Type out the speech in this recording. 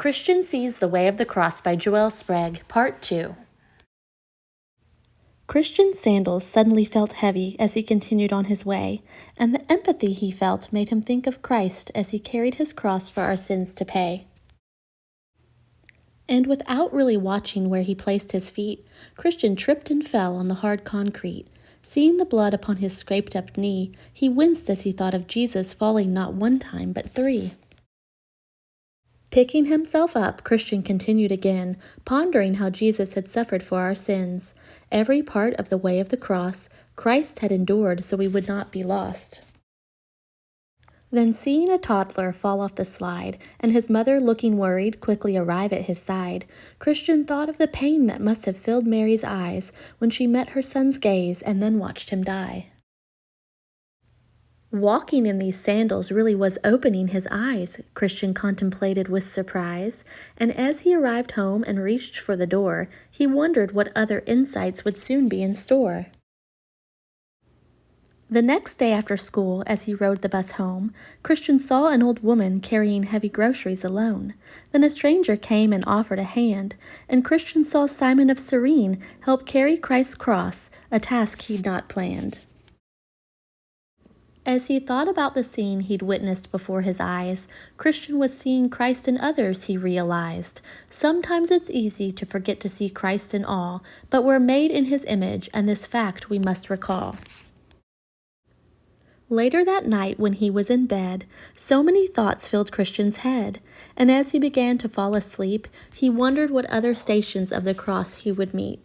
Christian Sees the Way of the Cross by Joelle Sprague, Part 2. Christian's sandals suddenly felt heavy as he continued on his way, and the empathy he felt made him think of Christ as he carried his cross for our sins to pay. And without really watching where he placed his feet, Christian tripped and fell on the hard concrete. Seeing the blood upon his scraped-up knee, he winced as he thought of Jesus falling not one time but 3. Picking himself up, Christian continued again, pondering how Jesus had suffered for our sins. Every part of the way of the cross, Christ had endured so we would not be lost. Then seeing a toddler fall off the slide, and his mother looking worried quickly arrive at his side, Christian thought of the pain that must have filled Mary's eyes when she met her son's gaze and then watched him die. Walking in these sandals really was opening his eyes, Christian contemplated with surprise, and as he arrived home and reached for the door, he wondered what other insights would soon be in store. The next day after school, as he rode the bus home, Christian saw an old woman carrying heavy groceries alone. Then a stranger came and offered a hand, and Christian saw Simon of Cyrene help carry Christ's cross, a task he'd not planned. As he thought about the scene he'd witnessed before his eyes, Christian was seeing Christ in others, he realized. Sometimes it's easy to forget to see Christ in all, but we're made in his image, and this fact we must recall. Later that night when he was in bed, so many thoughts filled Christian's head, and as he began to fall asleep, he wondered what other stations of the cross he would meet.